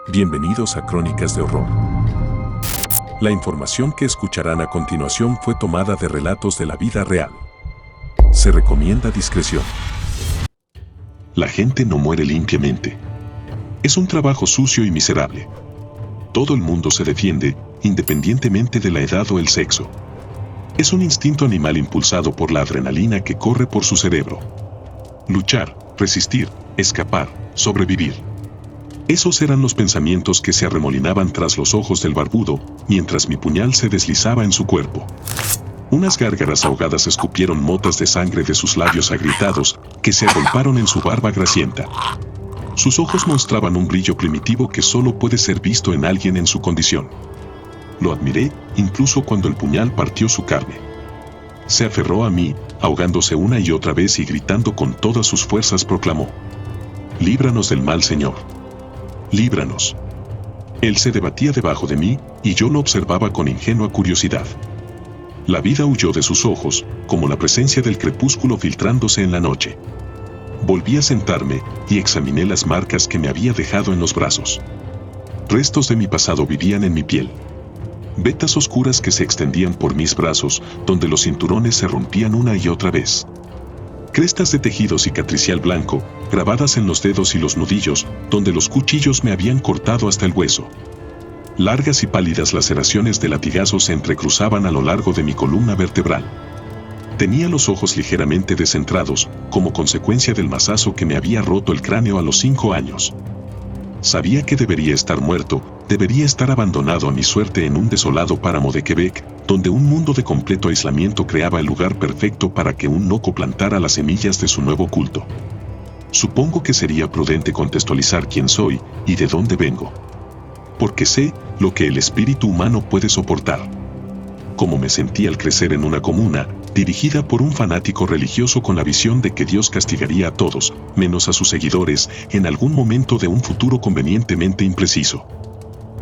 Bienvenidos a Crónicas de Horror. La información que escucharán a continuación fue tomada de relatos de la vida real. Se recomienda discreción. La gente no muere limpiamente. Es un trabajo sucio y miserable. Todo el mundo se defiende, independientemente de la edad o el sexo. Es un instinto animal impulsado por la adrenalina que corre por su cerebro. Luchar, resistir, escapar, sobrevivir. Esos eran los pensamientos que se arremolinaban tras los ojos del barbudo, mientras mi puñal se deslizaba en su cuerpo. Unas gárgaras ahogadas escupieron motas de sangre de sus labios agrietados, que se agolparon en su barba grasienta. Sus ojos mostraban un brillo primitivo que solo puede ser visto en alguien en su condición. Lo admiré, incluso cuando el puñal partió su carne. Se aferró a mí, ahogándose una y otra vez y gritando con todas sus fuerzas proclamó: «Líbranos del mal, Señor. Líbranos». Él se debatía debajo de mí, y yo lo observaba con ingenua curiosidad. La vida huyó de sus ojos, como la presencia del crepúsculo filtrándose en la noche. Volví a sentarme, y examiné las marcas que me había dejado en los brazos. Restos de mi pasado vivían en mi piel. Vetas oscuras que se extendían por mis brazos, donde los cinturones se rompían una y otra vez. Crestas de tejido cicatricial blanco, grabadas en los dedos y los nudillos, donde los cuchillos me habían cortado hasta el hueso. Largas y pálidas laceraciones de latigazos se entrecruzaban a lo largo de mi columna vertebral. Tenía los ojos ligeramente descentrados, como consecuencia del mazazo que me había roto el cráneo a los 5 años. Sabía que debería estar muerto, debería estar abandonado a mi suerte en un desolado páramo de Quebec, donde un mundo de completo aislamiento creaba el lugar perfecto para que un loco plantara las semillas de su nuevo culto. Supongo que sería prudente contextualizar quién soy y de dónde vengo. Porque sé lo que el espíritu humano puede soportar. Cómo me sentí al crecer en una comuna, dirigida por un fanático religioso con la visión de que Dios castigaría a todos, menos a sus seguidores, en algún momento de un futuro convenientemente impreciso.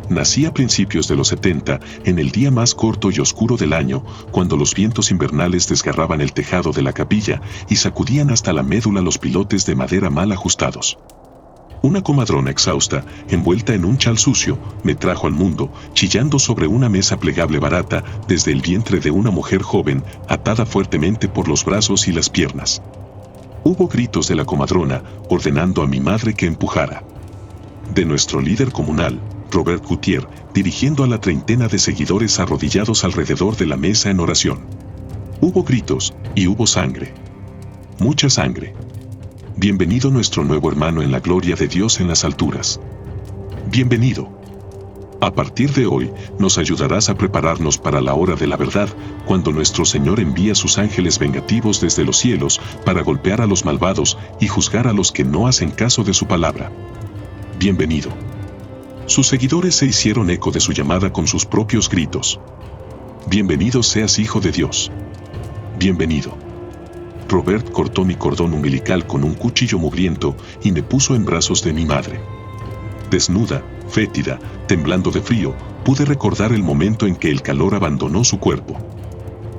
Nací a principios de los 70, en el día más corto y oscuro del año, cuando los vientos invernales desgarraban el tejado de la capilla y sacudían hasta la médula los pilotes de madera mal ajustados. Una comadrona exhausta, envuelta en un chal sucio, me trajo al mundo, chillando sobre una mesa plegable barata, desde el vientre de una mujer joven, atada fuertemente por los brazos y las piernas. Hubo gritos de la comadrona, ordenando a mi madre que empujara. De nuestro líder comunal, Robert Gutier, dirigiendo a la treintena de seguidores arrodillados alrededor de la mesa en oración. Hubo gritos, y hubo sangre. Mucha sangre. Bienvenido nuestro nuevo hermano en la gloria de Dios en las alturas. Bienvenido. A partir de hoy, nos ayudarás a prepararnos para la hora de la verdad, cuando nuestro Señor envía sus ángeles vengativos desde los cielos para golpear a los malvados y juzgar a los que no hacen caso de su palabra. Bienvenido. Sus seguidores se hicieron eco de su llamada con sus propios gritos. Bienvenido seas, Hijo de Dios. Bienvenido. Robert cortó mi cordón umbilical con un cuchillo mugriento y me puso en brazos de mi madre. Desnuda, fétida, temblando de frío, pude recordar el momento en que el calor abandonó su cuerpo.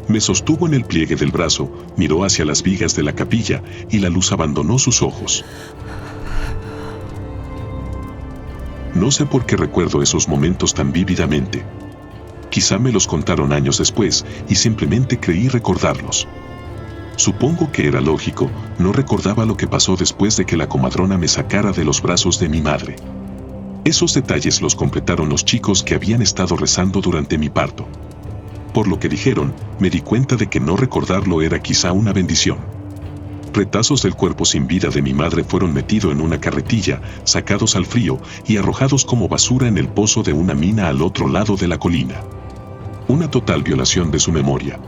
Me sostuvo en el pliegue del brazo, miró hacia las vigas de la capilla y la luz abandonó sus ojos. No sé por qué recuerdo esos momentos tan vívidamente. Quizá me los contaron años después y simplemente creí recordarlos. Supongo que era lógico, no recordaba lo que pasó después de que la comadrona me sacara de los brazos de mi madre. Esos detalles los completaron los chicos que habían estado rezando durante mi parto. Por lo que dijeron, me di cuenta de que no recordarlo era quizá una bendición. Retazos del cuerpo sin vida de mi madre fueron metidos en una carretilla, sacados al frío y arrojados como basura en el pozo de una mina al otro lado de la colina. Una total violación de su memoria.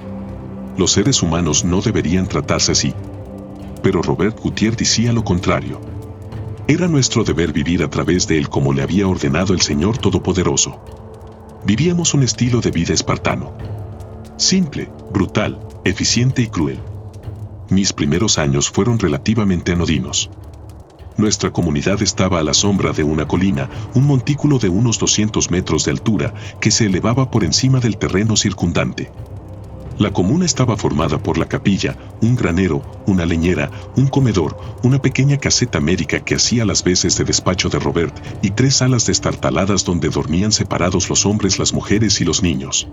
Los seres humanos no deberían tratarse así. Pero Robert Gutier decía lo contrario. Era nuestro deber vivir a través de él como le había ordenado el Señor Todopoderoso. Vivíamos un estilo de vida espartano. Simple, brutal, eficiente y cruel. Mis primeros años fueron relativamente anodinos. Nuestra comunidad estaba a la sombra de una colina, un montículo de unos 200 metros de altura que se elevaba por encima del terreno circundante. La comuna estaba formada por la capilla, un granero, una leñera, un comedor, una pequeña caseta médica que hacía las veces de despacho de Robert y 3 salas destartaladas donde dormían separados los hombres, las mujeres y los niños.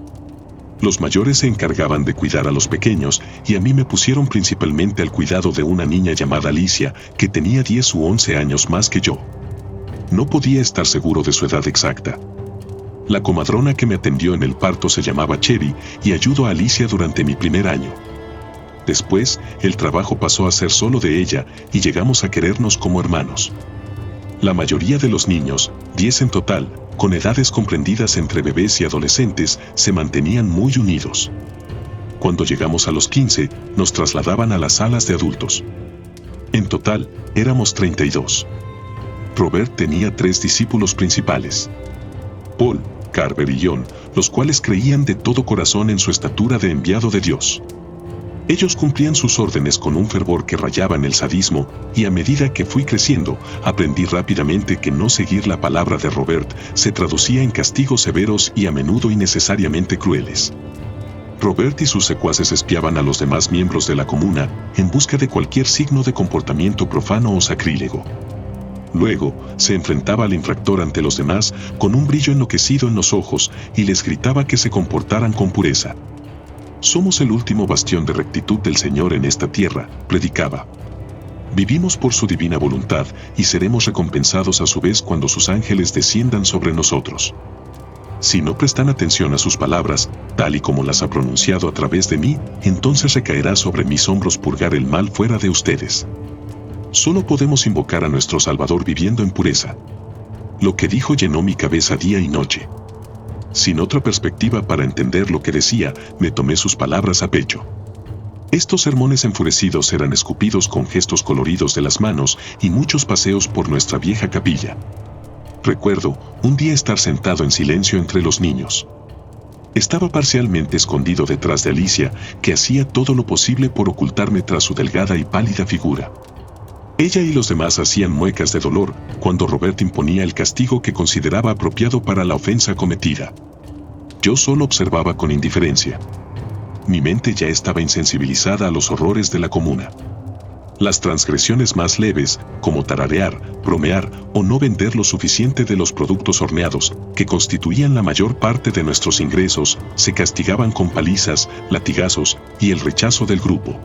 Los mayores se encargaban de cuidar a los pequeños y a mí me pusieron principalmente al cuidado de una niña llamada Alicia que tenía 10 u 11 años más que yo. No podía estar seguro de su edad exacta. La comadrona que me atendió en el parto se llamaba Cherry y ayudó a Alicia durante mi primer año. Después, el trabajo pasó a ser solo de ella y llegamos a querernos como hermanos. La mayoría de los niños, 10 en total, con edades comprendidas entre bebés y adolescentes, se mantenían muy unidos. Cuando llegamos a los 15, nos trasladaban a las salas de adultos. En total, éramos 32. Robert tenía 3 discípulos principales: Paul, Carver y John, los cuales creían de todo corazón en su estatura de enviado de Dios. Ellos cumplían sus órdenes con un fervor que rayaba en el sadismo, y a medida que fui creciendo, aprendí rápidamente que no seguir la palabra de Robert se traducía en castigos severos y a menudo innecesariamente crueles. Robert y sus secuaces espiaban a los demás miembros de la comuna en busca de cualquier signo de comportamiento profano o sacrílego. Luego, se enfrentaba al infractor ante los demás con un brillo enloquecido en los ojos y les gritaba que se comportaran con pureza. Somos el último bastión de rectitud del Señor en esta tierra, predicaba. Vivimos por su divina voluntad y seremos recompensados a su vez cuando sus ángeles desciendan sobre nosotros. Si no prestan atención a sus palabras, tal y como las ha pronunciado a través de mí, entonces recaerá sobre mis hombros purgar el mal fuera de ustedes. Solo podemos invocar a nuestro Salvador viviendo en pureza. Lo que dijo llenó mi cabeza día y noche. Sin otra perspectiva para entender lo que decía, me tomé sus palabras a pecho. Estos sermones enfurecidos eran escupidos con gestos coloridos de las manos y muchos paseos por nuestra vieja capilla. Recuerdo un día estar sentado en silencio entre los niños. Estaba parcialmente escondido detrás de Alicia, que hacía todo lo posible por ocultarme tras su delgada y pálida figura. Ella y los demás hacían muecas de dolor cuando Robert imponía el castigo que consideraba apropiado para la ofensa cometida. Yo solo observaba con indiferencia. Mi mente ya estaba insensibilizada a los horrores de la comuna. Las transgresiones más leves, como tararear, bromear o no vender lo suficiente de los productos horneados, que constituían la mayor parte de nuestros ingresos, se castigaban con palizas, latigazos y el rechazo del grupo.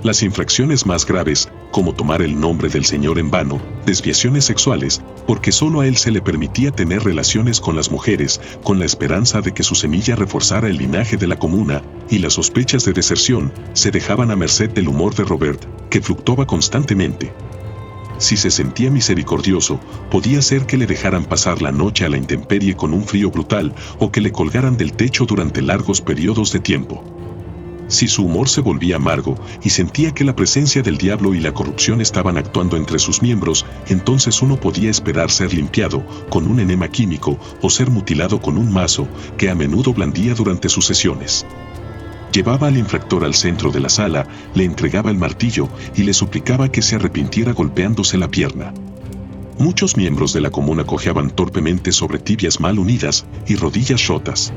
Las infracciones más graves, como tomar el nombre del Señor en vano, desviaciones sexuales, porque solo a él se le permitía tener relaciones con las mujeres, con la esperanza de que su semilla reforzara el linaje de la comuna, y las sospechas de deserción, se dejaban a merced del humor de Robert, que fluctuaba constantemente. Si se sentía misericordioso, podía ser que le dejaran pasar la noche a la intemperie con un frío brutal, o que le colgaran del techo durante largos periodos de tiempo. Si su humor se volvía amargo y sentía que la presencia del diablo y la corrupción estaban actuando entre sus miembros, entonces uno podía esperar ser limpiado con un enema químico o ser mutilado con un mazo que a menudo blandía durante sus sesiones. Llevaba al infractor al centro de la sala, le entregaba el martillo y le suplicaba que se arrepintiera golpeándose la pierna. Muchos miembros de la comuna cojeaban torpemente sobre tibias mal unidas y rodillas rotas.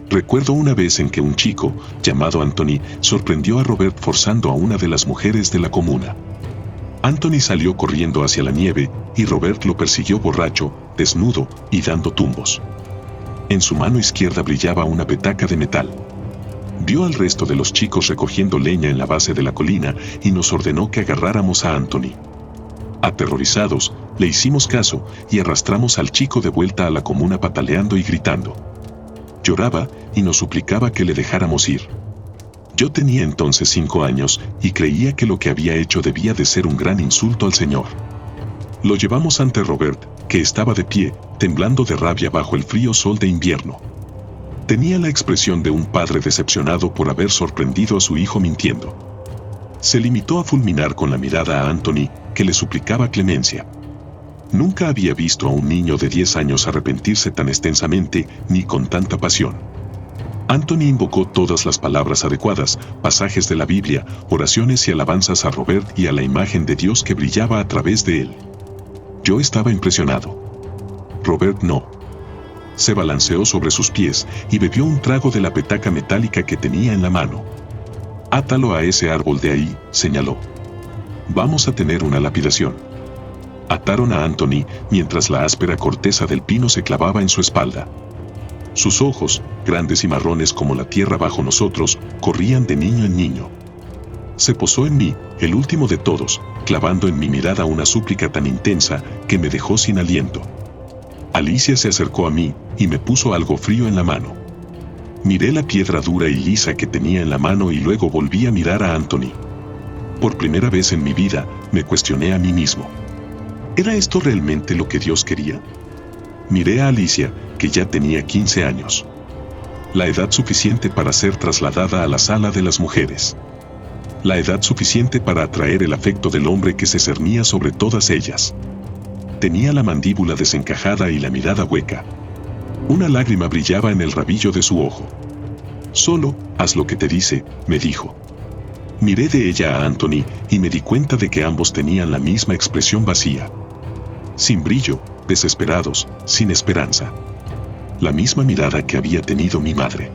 Recuerdo una vez en que un chico, llamado Anthony, sorprendió a Robert forzando a una de las mujeres de la comuna. Anthony salió corriendo hacia la nieve y Robert lo persiguió borracho, desnudo y dando tumbos. En su mano izquierda brillaba una petaca de metal. Vio al resto de los chicos recogiendo leña en la base de la colina y nos ordenó que agarráramos a Anthony. Aterrorizados, le hicimos caso y arrastramos al chico de vuelta a la comuna pataleando y gritando. Lloraba y nos suplicaba que le dejáramos ir. Yo tenía entonces 5 años y creía que lo que había hecho debía de ser un gran insulto al Señor. Lo llevamos ante Robert, que estaba de pie, temblando de rabia bajo el frío sol de invierno. Tenía la expresión de un padre decepcionado por haber sorprendido a su hijo mintiendo. Se limitó a fulminar con la mirada a Anthony, que le suplicaba clemencia. Nunca había visto a un niño de 10 años arrepentirse tan extensamente ni con tanta pasión. Anthony invocó todas las palabras adecuadas, pasajes de la Biblia, oraciones y alabanzas a Robert y a la imagen de Dios que brillaba a través de él. Yo estaba impresionado. Robert no. Se balanceó sobre sus pies y bebió un trago de la petaca metálica que tenía en la mano. «Átalo a ese árbol de ahí», señaló. «Vamos a tener una lapidación». Ataron a Anthony mientras la áspera corteza del pino se clavaba en su espalda. Sus ojos, grandes y marrones como la tierra bajo nosotros, corrían de niño en niño. Se posó en mí, el último de todos, clavando en mi mirada una súplica tan intensa que me dejó sin aliento. Alicia se acercó a mí y me puso algo frío en la mano. Miré la piedra dura y lisa que tenía en la mano y luego volví a mirar a Anthony. Por primera vez en mi vida, me cuestioné a mí mismo. ¿Era esto realmente lo que Dios quería? Miré a Alicia, que ya tenía 15 años. La edad suficiente para ser trasladada a la sala de las mujeres. La edad suficiente para atraer el afecto del hombre que se cernía sobre todas ellas. Tenía la mandíbula desencajada y la mirada hueca. Una lágrima brillaba en el rabillo de su ojo. «Solo, haz lo que te dice», me dijo. Miré de ella a Anthony y me di cuenta de que ambos tenían la misma expresión vacía. Sin brillo, desesperados, sin esperanza. La misma mirada que había tenido mi madre.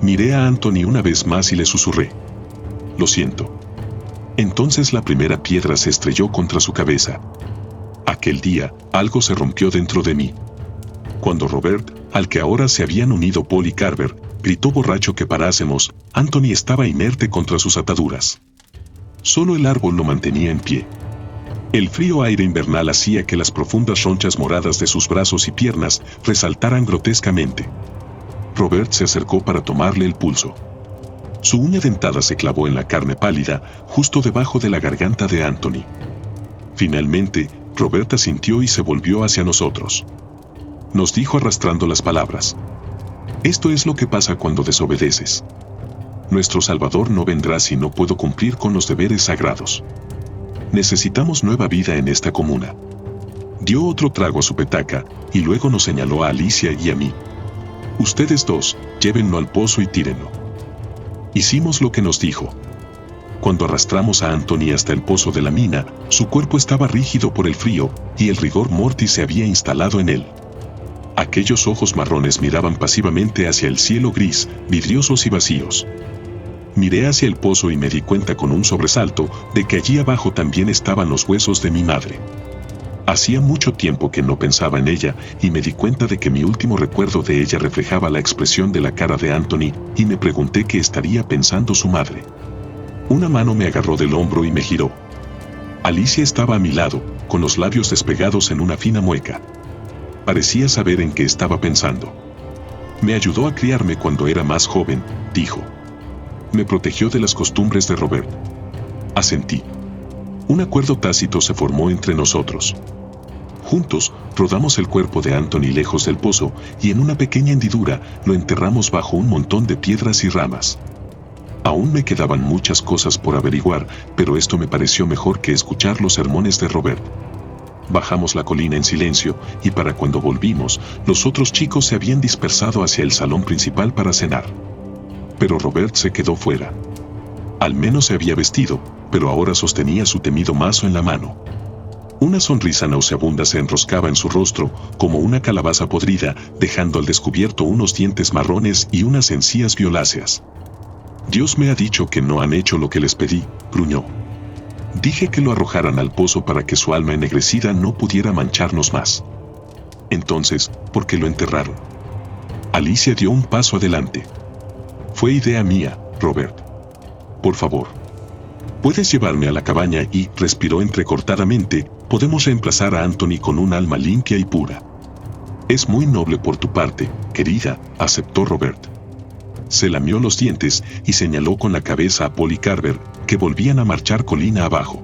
Miré a Anthony una vez más y le susurré: «Lo siento». Entonces la primera piedra se estrelló contra su cabeza. Aquel día, algo se rompió dentro de mí. Cuando Robert, al que ahora se habían unido Paul y Carver, gritó borracho que parásemos, Anthony estaba inerte contra sus ataduras. Solo el árbol lo mantenía en pie. El frío aire invernal hacía que las profundas ronchas moradas de sus brazos y piernas resaltaran grotescamente. Robert se acercó para tomarle el pulso. Su uña dentada se clavó en la carne pálida, justo debajo de la garganta de Anthony. Finalmente, Robert asintió y se volvió hacia nosotros. Nos dijo arrastrando las palabras: «Esto es lo que pasa cuando desobedeces. Nuestro Salvador no vendrá si no puedo cumplir con los deberes sagrados. Necesitamos nueva vida en esta comuna». Dio otro trago a su petaca y luego nos señaló a Alicia y a mí. «Ustedes dos, llévenlo al pozo y tírenlo». Hicimos lo que nos dijo. Cuando arrastramos a Anthony hasta el pozo de la mina, su cuerpo estaba rígido por el frío y el rigor mortis se había instalado en él. Aquellos ojos marrones miraban pasivamente hacia el cielo gris, vidriosos y vacíos. Miré hacia el pozo y me di cuenta con un sobresalto de que allí abajo también estaban los huesos de mi madre. Hacía mucho tiempo que no pensaba en ella y me di cuenta de que mi último recuerdo de ella reflejaba la expresión de la cara de Anthony y me pregunté qué estaría pensando su madre. Una mano me agarró del hombro y me giró. Alicia estaba a mi lado, con los labios despegados en una fina mueca. Parecía saber en qué estaba pensando. «Me ayudó a criarme cuando era más joven», dijo. «Me protegió de las costumbres de Robert». Asentí. Un acuerdo tácito se formó entre nosotros. Juntos, rodamos el cuerpo de Anthony lejos del pozo y en una pequeña hendidura lo enterramos bajo un montón de piedras y ramas. Aún me quedaban muchas cosas por averiguar, pero esto me pareció mejor que escuchar los sermones de Robert. Bajamos la colina en silencio y para cuando volvimos, los otros chicos se habían dispersado hacia el salón principal para cenar. Pero Robert se quedó fuera. Al menos se había vestido, pero ahora sostenía su temido mazo en la mano. Una sonrisa nauseabunda se enroscaba en su rostro, como una calabaza podrida, dejando al descubierto unos dientes marrones y unas encías violáceas. «Dios me ha dicho que no han hecho lo que les pedí», gruñó. «Dije que lo arrojaran al pozo para que su alma ennegrecida no pudiera mancharnos más. Entonces, ¿por qué lo enterraron?» Alicia dio un paso adelante. «Fue idea mía, Robert. Por favor. Puedes llevarme a la cabaña y», respiró entrecortadamente, «podemos reemplazar a Anthony con un alma limpia y pura». «Es muy noble por tu parte, querida», aceptó Robert. Se lamió los dientes y señaló con la cabeza a Paul y Carver, que volvían a marchar colina abajo.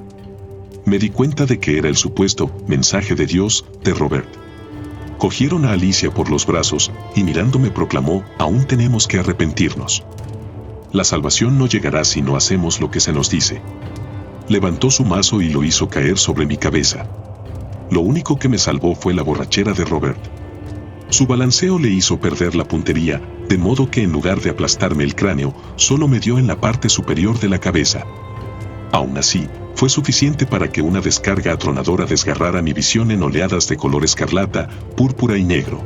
Me di cuenta de que era el supuesto mensaje de Dios de Robert. Cogieron a Alicia por los brazos y mirándome proclamó: «Aún tenemos que arrepentirnos. La salvación no llegará si no hacemos lo que se nos dice». Levantó su mazo y lo hizo caer sobre mi cabeza. Lo único que me salvó fue la borrachera de Robert. Su balanceo le hizo perder la puntería, de modo que en lugar de aplastarme el cráneo, solo me dio en la parte superior de la cabeza. Aún así, fue suficiente para que una descarga atronadora desgarrara mi visión en oleadas de color escarlata, púrpura y negro.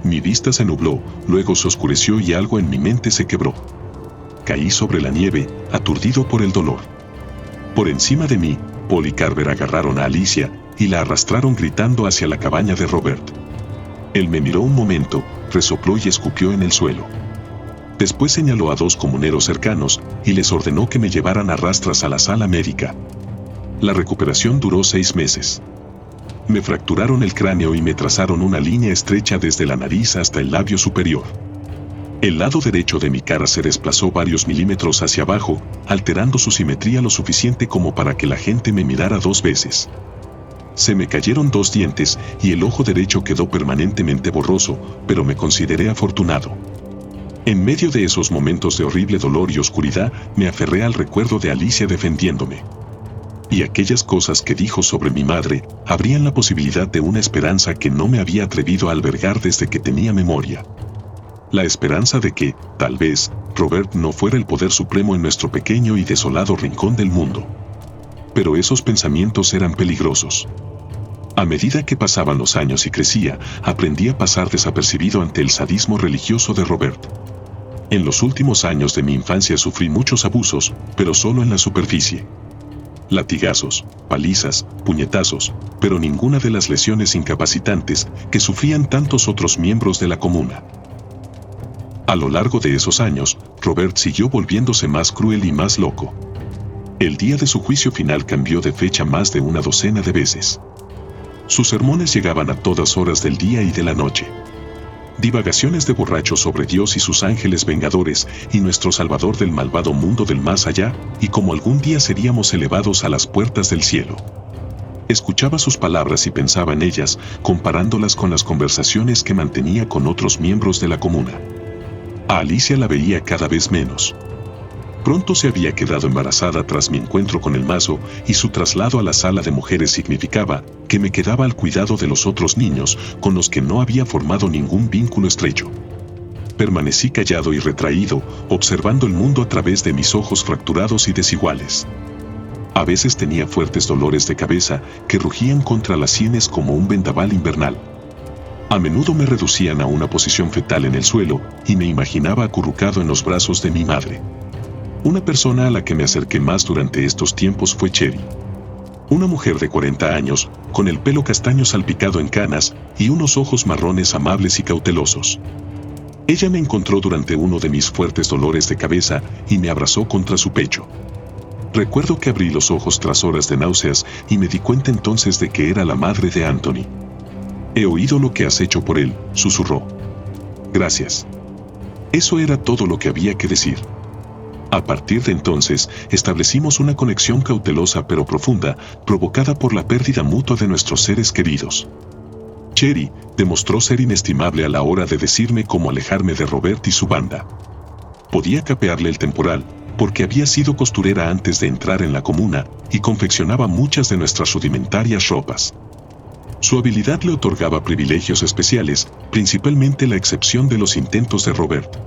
Mi vista se nubló, luego se oscureció y algo en mi mente se quebró. Caí sobre la nieve, aturdido por el dolor. Por encima de mí, Paul y Carver agarraron a Alicia y la arrastraron gritando hacia la cabaña de Robert. Él me miró un momento, resopló y escupió en el suelo. Después señaló a 2 comuneros cercanos y les ordenó que me llevaran a rastras a la sala médica. La recuperación duró 6 meses. Me fracturaron el cráneo y me trazaron una línea estrecha desde la nariz hasta el labio superior. El lado derecho de mi cara se desplazó varios milímetros hacia abajo, alterando su simetría lo suficiente como para que la gente me mirara 2 veces. Se me cayeron 2 dientes y el ojo derecho quedó permanentemente borroso, pero me consideré afortunado. En medio de esos momentos de horrible dolor y oscuridad, me aferré al recuerdo de Alicia defendiéndome. Y aquellas cosas que dijo sobre mi madre abrían la posibilidad de una esperanza que no me había atrevido a albergar desde que tenía memoria. La esperanza de que, tal vez, Robert no fuera el poder supremo en nuestro pequeño y desolado rincón del mundo. Pero esos pensamientos eran peligrosos. A medida que pasaban los años y crecía, aprendí a pasar desapercibido ante el sadismo religioso de Robert. En los últimos años de mi infancia sufrí muchos abusos, pero solo en la superficie. Latigazos, palizas, puñetazos, pero ninguna de las lesiones incapacitantes que sufrían tantos otros miembros de la comuna. A lo largo de esos años, Robert siguió volviéndose más cruel y más loco. El día de su juicio final cambió de fecha más de una docena de veces. Sus sermones llegaban a todas horas del día y de la noche. Divagaciones de borracho sobre Dios y sus ángeles vengadores y nuestro Salvador del malvado mundo del más allá, y cómo algún día seríamos elevados a las puertas del cielo. Escuchaba sus palabras y pensaba en ellas, comparándolas con las conversaciones que mantenía con otros miembros de la comuna. A Alicia la veía cada vez menos. Pronto se había quedado embarazada tras mi encuentro con el mazo, y su traslado a la sala de mujeres significaba que me quedaba al cuidado de los otros niños con los que no había formado ningún vínculo estrecho. Permanecí callado y retraído, observando el mundo a través de mis ojos fracturados y desiguales. A veces tenía fuertes dolores de cabeza que rugían contra las sienes como un vendaval invernal. A menudo me reducían a una posición fetal en el suelo y me imaginaba acurrucado en los brazos de mi madre. Una persona a la que me acerqué más durante estos tiempos fue Cherry. Una mujer de 40 años, con el pelo castaño salpicado en canas y unos ojos marrones amables y cautelosos. Ella me encontró durante uno de mis fuertes dolores de cabeza y me abrazó contra su pecho. Recuerdo que abrí los ojos tras horas de náuseas y me di cuenta entonces de que era la madre de Anthony. «He oído lo que has hecho por él», susurró. «Gracias». Eso era todo lo que había que decir. A partir de entonces, establecimos una conexión cautelosa pero profunda, provocada por la pérdida mutua de nuestros seres queridos. Cherry demostró ser inestimable a la hora de decirme cómo alejarme de Robert y su banda. Podía capearle el temporal, porque había sido costurera antes de entrar en la comuna y confeccionaba muchas de nuestras rudimentarias ropas. Su habilidad le otorgaba privilegios especiales, principalmente la excepción de los intentos de Robert.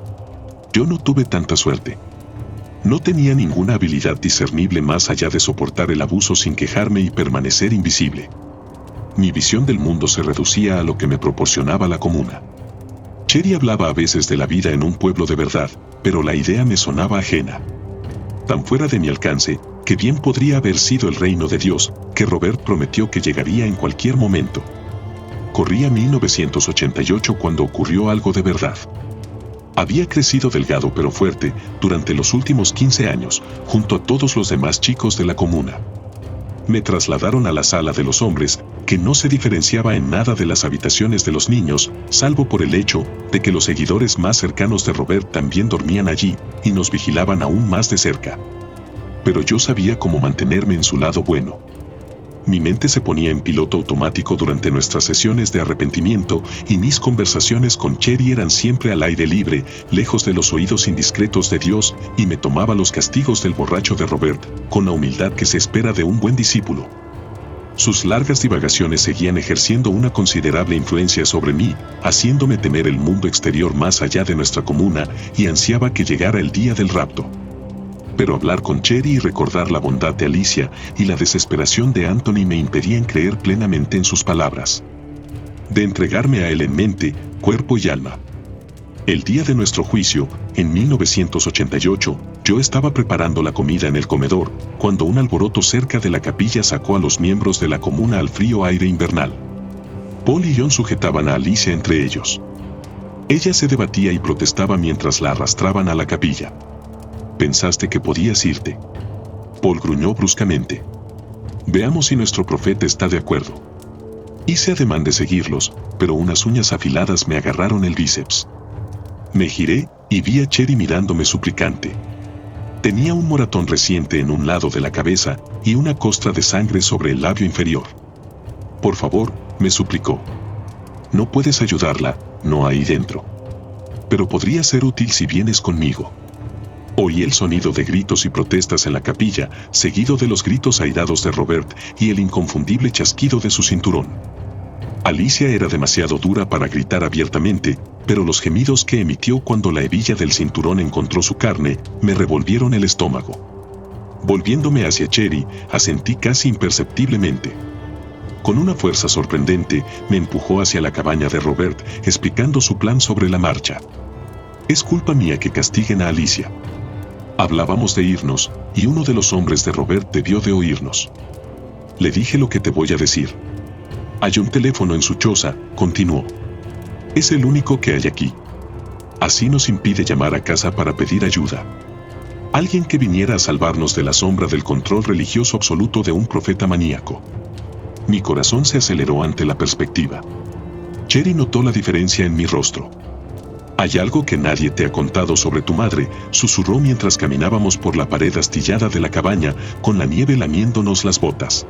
Yo no tuve tanta suerte. No tenía ninguna habilidad discernible más allá de soportar el abuso sin quejarme y permanecer invisible. Mi visión del mundo se reducía a lo que me proporcionaba la comuna. Cherry hablaba a veces de la vida en un pueblo de verdad, pero la idea me sonaba ajena. Tan fuera de mi alcance, que bien podría haber sido el reino de Dios, que Robert prometió que llegaría en cualquier momento. Corría 1988 cuando ocurrió algo de verdad. Había crecido delgado pero fuerte durante los últimos 15 años, junto a todos los demás chicos de la comuna. Me trasladaron a la sala de los hombres, que no se diferenciaba en nada de las habitaciones de los niños, salvo por el hecho de que los seguidores más cercanos de Robert también dormían allí y nos vigilaban aún más de cerca. Pero yo sabía cómo mantenerme en su lado bueno. Mi mente se ponía en piloto automático durante nuestras sesiones de arrepentimiento y mis conversaciones con Cherry eran siempre al aire libre, lejos de los oídos indiscretos de Dios, y me tomaba los castigos del borracho de Robert, con la humildad que se espera de un buen discípulo. Sus largas divagaciones seguían ejerciendo una considerable influencia sobre mí, haciéndome temer el mundo exterior más allá de nuestra comuna, y ansiaba que llegara el día del rapto. Pero hablar con Cherry y recordar la bondad de Alicia y la desesperación de Anthony me impedían creer plenamente en sus palabras. de entregarme a él en mente, cuerpo y alma. El día de nuestro juicio, en 1988, yo estaba preparando la comida en el comedor, cuando un alboroto cerca de la capilla sacó a los miembros de la comuna al frío aire invernal. Paul y John sujetaban a Alicia entre ellos. Ella se debatía y protestaba mientras la arrastraban a la capilla. «¿Pensaste que podías irte?», Paul gruñó bruscamente. «Veamos si nuestro profeta está de acuerdo». Hice ademán de seguirlos, pero unas uñas afiladas me agarraron el bíceps. Me giré y vi a Cherry mirándome suplicante. Tenía un moratón reciente en un lado de la cabeza y una costra de sangre sobre el labio inferior. «Por favor», me suplicó. «No puedes ayudarla, no ahí dentro. Pero podría ser útil si vienes conmigo». Oí el sonido de gritos y protestas en la capilla, seguido de los gritos airados de Robert y el inconfundible chasquido de su cinturón. Alicia era demasiado dura para gritar abiertamente, pero los gemidos que emitió cuando la hebilla del cinturón encontró su carne me revolvieron el estómago. Volviéndome hacia Cherry, asentí casi imperceptiblemente. Con una fuerza sorprendente, me empujó hacia la cabaña de Robert, explicando su plan sobre la marcha. «Es culpa mía que castiguen a Alicia. Hablábamos de irnos, y uno de los hombres de Robert debió de oírnos. Le dije lo que te voy a decir. Hay un teléfono en su choza», continuó. «Es el único que hay aquí. Así nos impide llamar a casa para pedir ayuda. Alguien que viniera a salvarnos de la sombra del control religioso absoluto de un profeta maníaco». Mi corazón se aceleró ante la perspectiva. Cherry notó la diferencia en mi rostro. «Hay algo que nadie te ha contado sobre tu madre», susurró mientras caminábamos por la pared astillada de la cabaña, con la nieve lamiéndonos las botas.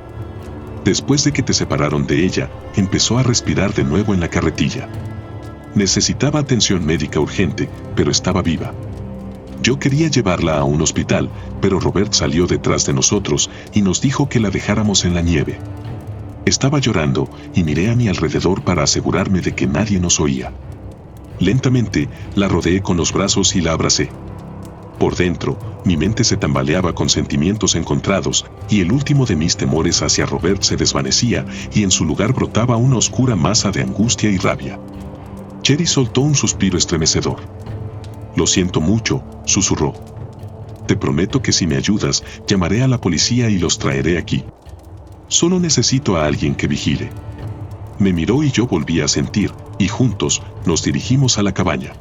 «Después de que te separaron de ella, empezó a respirar de nuevo en la carretilla. Necesitaba atención médica urgente, pero estaba viva. Yo quería llevarla a un hospital, pero Robert salió detrás de nosotros y nos dijo que la dejáramos en la nieve. Estaba llorando y miré a mi alrededor para asegurarme de que nadie nos oía. Lentamente, la rodeé con los brazos y la abracé. Por dentro, mi mente se tambaleaba con sentimientos encontrados, y el último de mis temores hacia Robert se desvanecía, y en su lugar brotaba una oscura masa de angustia y rabia. Cherry soltó un suspiro estremecedor. «Lo siento mucho», susurró. «Te prometo que si me ayudas, llamaré a la policía y los traeré aquí. Solo necesito a alguien que vigile». Me miró y yo volví a sentir, y juntos nos dirigimos a la cabaña.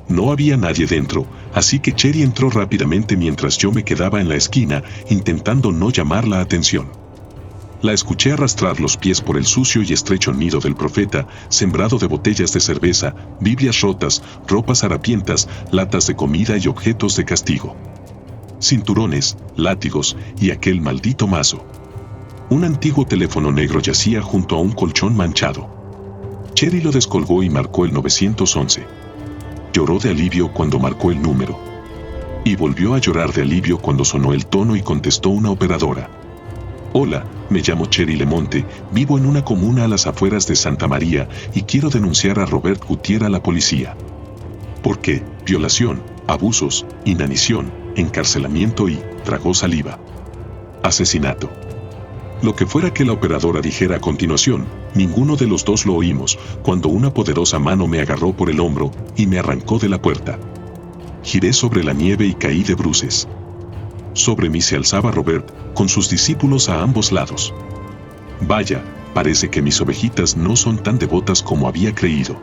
No había nadie dentro, así que Cherry entró rápidamente mientras yo me quedaba en la esquina, intentando no llamar la atención. La escuché arrastrar los pies por el sucio y estrecho nido del profeta, sembrado de botellas de cerveza, Biblias rotas, ropas harapientas, latas de comida y objetos de castigo. Cinturones, látigos y aquel maldito mazo. Un antiguo teléfono negro yacía junto a un colchón manchado. Cherry lo descolgó y marcó el 911. Lloró de alivio cuando marcó el número. Y volvió a llorar de alivio cuando sonó el tono y contestó una operadora. «Hola, me llamo Cherry Lemonte, vivo en una comuna a las afueras de Santa María y quiero denunciar a Robert Gutiérrez a la policía. ¿Por qué? Violación, abusos, inanición, encarcelamiento y», tragó saliva, «asesinato». Lo que fuera que la operadora dijera a continuación, ninguno de los dos lo oímos, cuando una poderosa mano me agarró por el hombro y me arrancó de la puerta. Giré sobre la nieve y caí de bruces. Sobre mí se alzaba Robert, con sus discípulos a ambos lados. Vaya, parece que mis ovejitas no son tan devotas como había creído.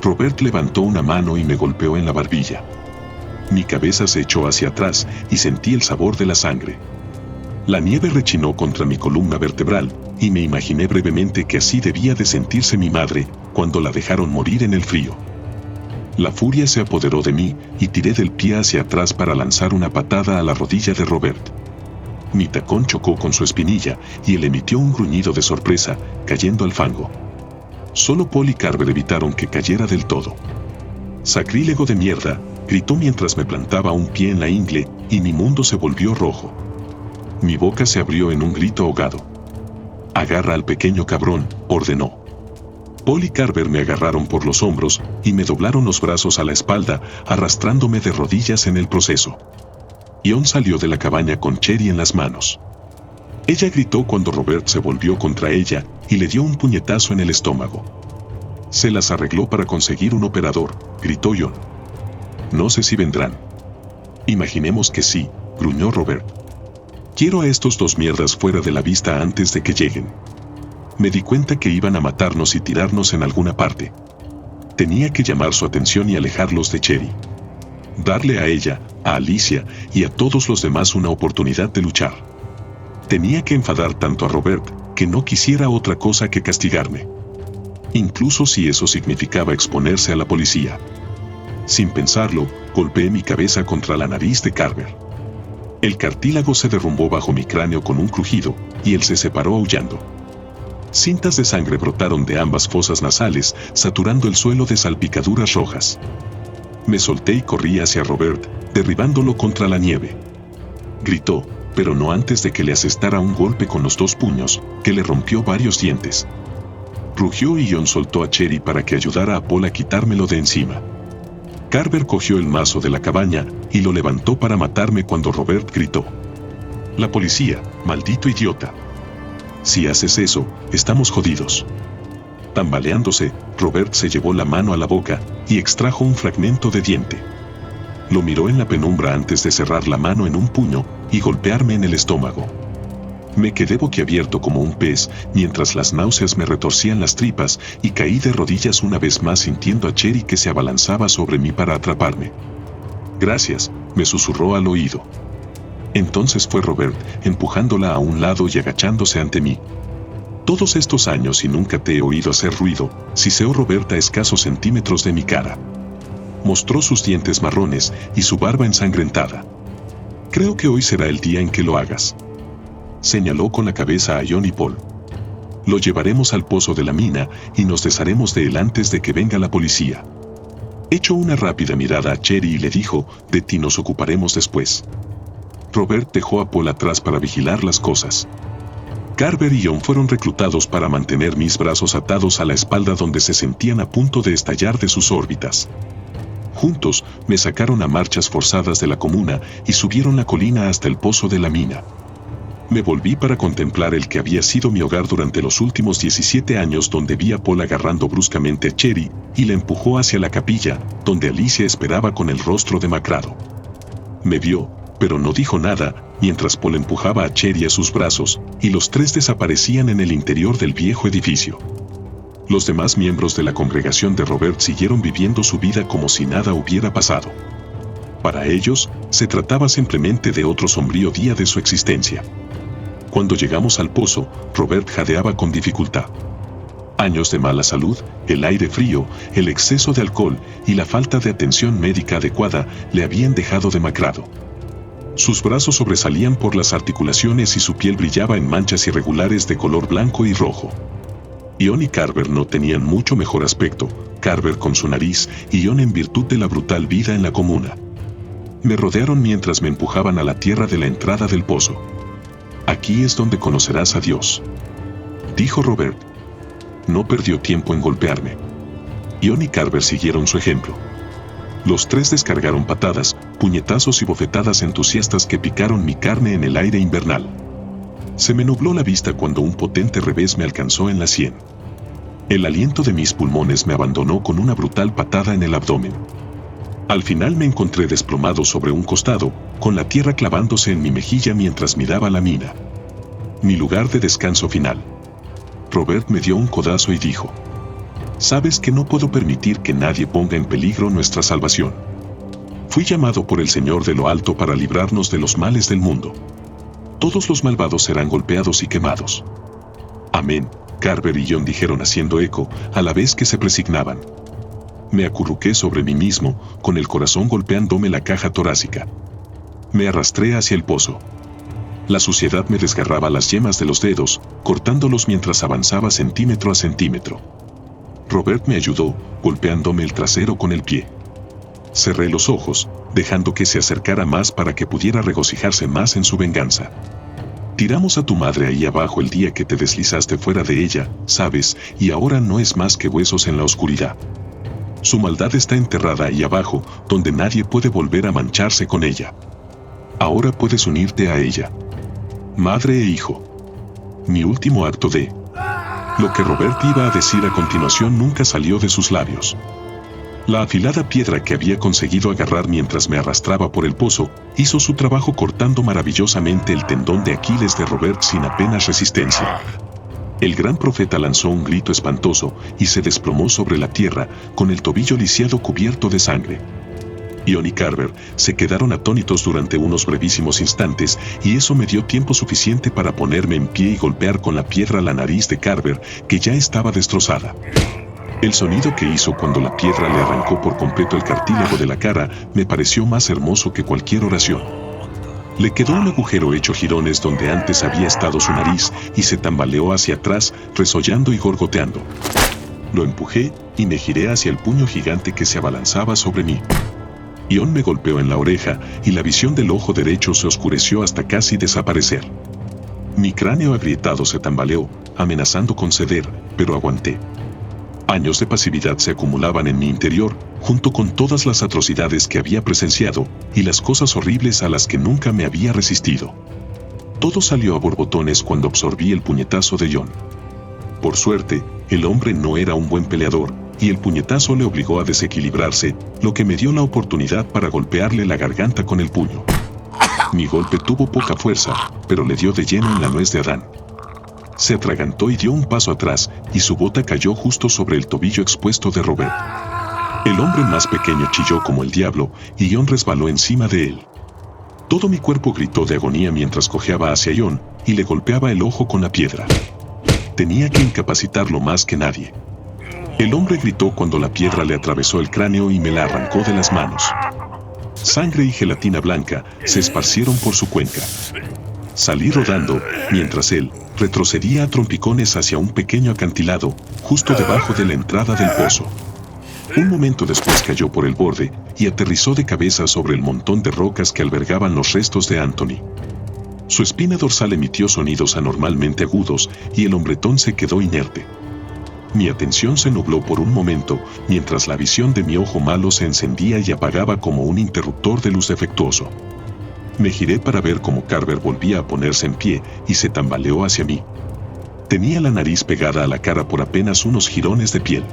Robert levantó una mano y me golpeó en la barbilla. Mi cabeza se echó hacia atrás y sentí el sabor de la sangre. La nieve rechinó contra mi columna vertebral, y me imaginé brevemente que así debía de sentirse mi madre, cuando la dejaron morir en el frío. La furia se apoderó de mí, y tiré del pie hacia atrás para lanzar una patada a la rodilla de Robert. Mi tacón chocó con su espinilla, y él emitió un gruñido de sorpresa, cayendo al fango. Solo Paul y Carver evitaron que cayera del todo. «Sacrílego de mierda», gritó mientras me plantaba un pie en la ingle, y mi mundo se volvió rojo. Mi boca se abrió en un grito ahogado. «Agarra al pequeño cabrón», ordenó. Paul y Carver me agarraron por los hombros y me doblaron los brazos a la espalda, arrastrándome de rodillas en el proceso. John salió de la cabaña con Cherry en las manos. Ella gritó cuando Robert se volvió contra ella y le dio un puñetazo en el estómago. Se las arregló para conseguir un operador, gritó John. No sé si vendrán. Imaginemos que sí, gruñó Robert. Quiero a estos dos mierdas fuera de la vista antes de que lleguen. Me di cuenta que iban a matarnos y tirarnos en alguna parte. Tenía que llamar su atención y alejarlos de Cherry. Darle a ella, a Alicia y a todos los demás una oportunidad de luchar. Tenía que enfadar tanto a Robert que no quisiera otra cosa que castigarme. Incluso si eso significaba exponerse a la policía. Sin pensarlo, golpeé mi cabeza contra la nariz de Carver. El cartílago se derrumbó bajo mi cráneo con un crujido y él se separó aullando. Cintas de sangre brotaron de ambas fosas nasales, saturando el suelo de salpicaduras rojas. Me solté y corrí hacia Robert, derribándolo contra la nieve. Gritó, pero no antes de que le asestara un golpe con los dos puños, que le rompió varios dientes. Rugió y John soltó a Cherry para que ayudara a Paul a quitármelo de encima. Carver cogió el mazo de la cabaña y lo levantó para matarme cuando Robert gritó. La policía, maldito idiota. Si haces eso, estamos jodidos. Tambaleándose, Robert se llevó la mano a la boca y extrajo un fragmento de diente. Lo miró en la penumbra antes de cerrar la mano en un puño y golpearme en el estómago. Me quedé boquiabierto como un pez mientras las náuseas me retorcían las tripas y caí de rodillas una vez más sintiendo a Cherry que se abalanzaba sobre mí para atraparme. Gracias, me susurró al oído. Entonces fue Robert, empujándola a un lado y agachándose ante mí. Todos estos años y nunca te he oído hacer ruido, siseó Robert a escasos centímetros de mi cara. Mostró sus dientes marrones y su barba ensangrentada. Creo que hoy será el día en que lo hagas. Señaló con la cabeza a John y Paul. Lo llevaremos al pozo de la mina y nos desharemos de él antes de que venga la policía. Echó una rápida mirada a Cherry y le dijo, de ti nos ocuparemos después. Robert dejó a Paul atrás para vigilar las cosas. Carver y John fueron reclutados para mantener mis brazos atados a la espalda donde se sentían a punto de estallar de sus órbitas. Juntos, me sacaron a marchas forzadas de la comuna y subieron la colina hasta el pozo de la mina. Me volví para contemplar el que había sido mi hogar durante los últimos 17 años, donde vi a Paul agarrando bruscamente a Cherry y la empujó hacia la capilla, donde Alicia esperaba con el rostro demacrado. Me vio, pero no dijo nada, mientras Paul empujaba a Cherry a sus brazos, y los tres desaparecían en el interior del viejo edificio. Los demás miembros de la congregación de Robert siguieron viviendo su vida como si nada hubiera pasado. Para ellos, se trataba simplemente de otro sombrío día de su existencia. Cuando llegamos al pozo, Robert jadeaba con dificultad. Años de mala salud, el aire frío, el exceso de alcohol y la falta de atención médica adecuada le habían dejado demacrado. Sus brazos sobresalían por las articulaciones y su piel brillaba en manchas irregulares de color blanco y rojo. John y Carver no tenían mucho mejor aspecto, Carver con su nariz y John en virtud de la brutal vida en la comuna. Me rodearon mientras me empujaban a la tierra de la entrada del pozo. Aquí es donde conocerás a Dios, dijo Robert. No perdió tiempo en golpearme. John y Carver siguieron su ejemplo. Los tres descargaron patadas, puñetazos y bofetadas entusiastas que picaron mi carne en el aire invernal. Se me nubló la vista cuando un potente revés me alcanzó en la sien. El aliento de mis pulmones me abandonó con una brutal patada en el abdomen. Al final me encontré desplomado sobre un costado, con la tierra clavándose en mi mejilla mientras miraba la mina. Mi lugar de descanso final. Robert me dio un codazo y dijo: «Sabes que no puedo permitir que nadie ponga en peligro nuestra salvación. Fui llamado por el Señor de lo alto para librarnos de los males del mundo. Todos los malvados serán golpeados y quemados». «Amén», Carver y John dijeron haciendo eco, a la vez que se presignaban. Me acurruqué sobre mí mismo, con el corazón golpeándome la caja torácica. Me arrastré hacia el pozo. La suciedad me desgarraba las yemas de los dedos, cortándolos mientras avanzaba centímetro a centímetro. Robert me ayudó, golpeándome el trasero con el pie. Cerré los ojos, dejando que se acercara más para que pudiera regocijarse más en su venganza. «Tiramos a tu madre ahí abajo el día que te deslizaste fuera de ella, ¿sabes? Y ahora no es más que huesos en la oscuridad. Su maldad está enterrada ahí abajo, donde nadie puede volver a mancharse con ella. Ahora puedes unirte a ella. Madre e hijo». mi último acto de... Lo que Robert iba a decir a continuación nunca salió de sus labios. La afilada piedra que había conseguido agarrar mientras me arrastraba por el pozo, hizo su trabajo cortando maravillosamente el tendón de Aquiles de Robert sin apenas resistencia. El gran profeta lanzó un grito espantoso y se desplomó sobre la tierra, con el tobillo lisiado cubierto de sangre. Ion y Carver se quedaron atónitos durante unos brevísimos instantes, y eso me dio tiempo suficiente para ponerme en pie y golpear con la piedra la nariz de Carver, que ya estaba destrozada. El sonido que hizo cuando la piedra le arrancó por completo el cartílago de la cara me pareció más hermoso que cualquier oración. Le quedó un agujero hecho jirones donde antes había estado su nariz y se tambaleó hacia atrás, resollando y gorgoteando. Lo empujé y me giré hacia el puño gigante que se abalanzaba sobre mí. Ion me golpeó en la oreja y la visión del ojo derecho se oscureció hasta casi desaparecer. Mi cráneo agrietado se tambaleó, amenazando con ceder, pero aguanté. Años de pasividad se acumulaban en mi interior, junto con todas las atrocidades que había presenciado y las cosas horribles a las que nunca me había resistido. Todo salió a borbotones cuando absorbí el puñetazo de Ion. Por suerte, el hombre no era un buen peleador, y el puñetazo le obligó a desequilibrarse, lo que me dio la oportunidad para golpearle la garganta con el puño. Mi golpe tuvo poca fuerza, pero le dio de lleno en la nuez de Adán. Se atragantó y dio un paso atrás, y su bota cayó justo sobre el tobillo expuesto de Robert. El hombre más pequeño chilló como el diablo, y Ion resbaló encima de él. Todo mi cuerpo gritó de agonía mientras cojeaba hacia Ion, y le golpeaba el ojo con la piedra. Tenía que incapacitarlo más que nadie. El hombre gritó cuando la piedra le atravesó el cráneo y me la arrancó de las manos. Sangre y gelatina blanca se esparcieron por su cuenca. Salí rodando, mientras él retrocedía a trompicones hacia un pequeño acantilado, justo debajo de la entrada del pozo. Un momento después cayó por el borde y aterrizó de cabeza sobre el montón de rocas que albergaban los restos de Anthony. Su espina dorsal emitió sonidos anormalmente agudos y el hombretón se quedó inerte. Mi atención se nubló por un momento, mientras la visión de mi ojo malo se encendía y apagaba como un interruptor de luz defectuoso. Me giré para ver cómo Carver volvía a ponerse en pie y se tambaleó hacia mí. Tenía la nariz pegada a la cara por apenas unos jirones de piel.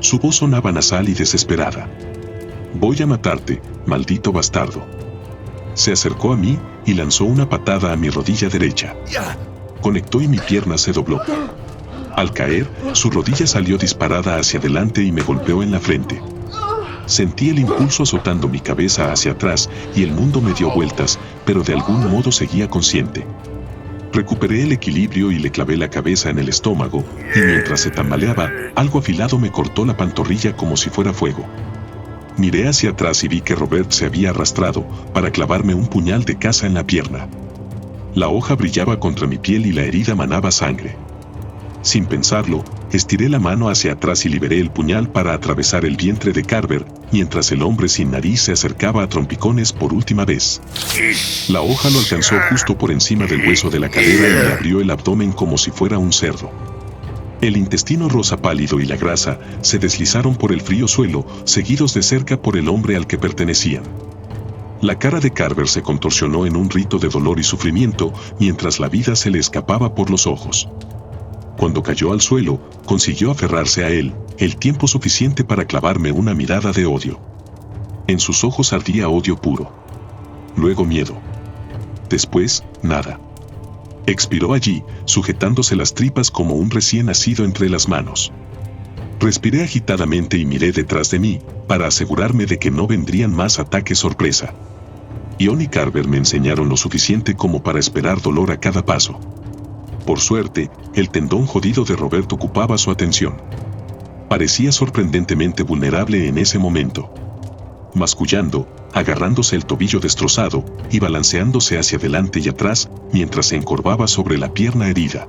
Su voz sonaba nasal y desesperada. «Voy a matarte, maldito bastardo». Se acercó a mí y lanzó una patada a mi rodilla derecha. Conectó y mi pierna se dobló. Al caer, su rodilla salió disparada hacia adelante y me golpeó en la frente. Sentí el impulso azotando mi cabeza hacia atrás y el mundo me dio vueltas, pero de algún modo seguía consciente. Recuperé el equilibrio y le clavé la cabeza en el estómago, y mientras se tambaleaba, algo afilado me cortó la pantorrilla como si fuera fuego. Miré hacia atrás y vi que Robert se había arrastrado para clavarme un puñal de caza en la pierna. La hoja brillaba contra mi piel y la herida manaba sangre. Sin pensarlo, estiré la mano hacia atrás y liberé el puñal para atravesar el vientre de Carver, mientras el hombre sin nariz se acercaba a trompicones por última vez. La hoja lo alcanzó justo por encima del hueso de la cadera y le abrió el abdomen como si fuera un cerdo. El intestino rosa pálido y la grasa se deslizaron por el frío suelo, seguidos de cerca por el hombre al que pertenecían. La cara de Carver se contorsionó en un rito de dolor y sufrimiento, mientras la vida se le escapaba por los ojos. Cuando cayó al suelo, consiguió aferrarse a él, el tiempo suficiente para clavarme una mirada de odio. En sus ojos ardía odio puro. Luego miedo. Después, nada. Expiró allí, sujetándose las tripas como un recién nacido entre las manos. Respiré agitadamente y miré detrás de mí, para asegurarme de que no vendrían más ataques sorpresa. Ion y Carver me enseñaron lo suficiente como para esperar dolor a cada paso. Por suerte, el tendón jodido de Robert ocupaba su atención. Parecía sorprendentemente vulnerable en ese momento. Mascullando, agarrándose el tobillo destrozado y balanceándose hacia adelante y atrás mientras se encorvaba sobre la pierna herida.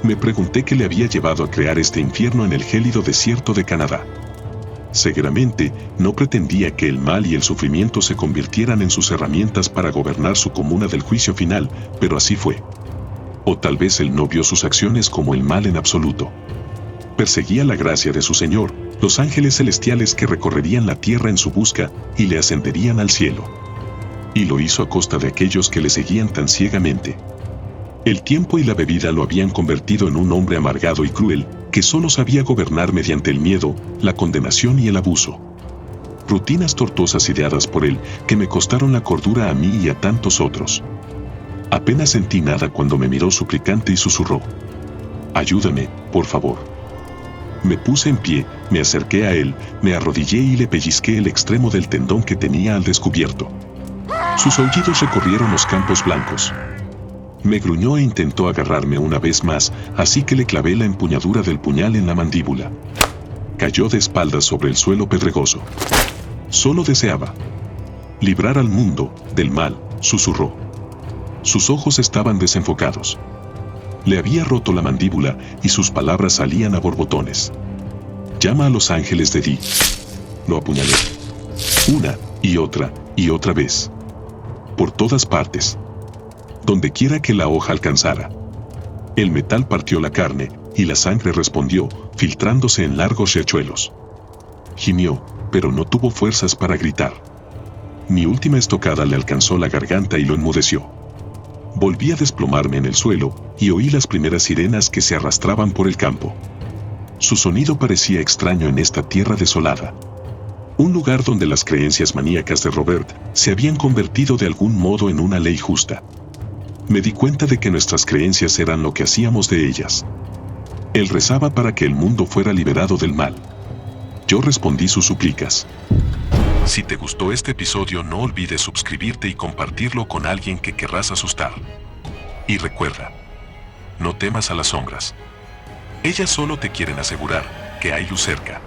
Me pregunté qué le había llevado a crear este infierno en el gélido desierto de Canadá. Seguramente, no pretendía que el mal y el sufrimiento se convirtieran en sus herramientas para gobernar su comuna del juicio final, pero así fue. O tal vez él no vio sus acciones como el mal en absoluto. Perseguía la gracia de su Señor, los ángeles celestiales que recorrerían la tierra en su busca y le ascenderían al cielo. Y lo hizo a costa de aquellos que le seguían tan ciegamente. El tiempo y la bebida lo habían convertido en un hombre amargado y cruel, que solo sabía gobernar mediante el miedo, la condenación y el abuso. Rutinas tortuosas ideadas por él, que me costaron la cordura a mí y a tantos otros. Apenas sentí nada cuando me miró suplicante y susurró: «Ayúdame, por favor». Me puse en pie, me acerqué a él, me arrodillé y le pellizqué el extremo del tendón que tenía al descubierto. Sus aullidos recorrieron los campos blancos. Me gruñó e intentó agarrarme una vez más, así que le clavé la empuñadura del puñal en la mandíbula. Cayó de espaldas sobre el suelo pedregoso. Solo deseaba librar al mundo del mal, susurró. Sus ojos estaban desenfocados. Le había roto la mandíbula y sus palabras salían a borbotones. «Llama a los ángeles de Di». Lo apuñalé. Una y otra vez. Por todas partes. Donde quiera que la hoja alcanzara. El metal partió la carne y la sangre respondió, filtrándose en largos riachuelos. Gimió, pero no tuvo fuerzas para gritar. Mi última estocada le alcanzó la garganta y lo enmudeció. Volví a desplomarme en el suelo y oí las primeras sirenas que se arrastraban por el campo. Su sonido parecía extraño en esta tierra desolada. Un lugar donde las creencias maníacas de Robert se habían convertido de algún modo en una ley justa. Me di cuenta de que nuestras creencias eran lo que hacíamos de ellas. Él rezaba para que el mundo fuera liberado del mal. Yo respondí sus súplicas. Si te gustó este episodio, no olvides suscribirte y compartirlo con alguien que querrás asustar. Y recuerda, no temas a las sombras. Ellas solo te quieren asegurar que hay luz cerca.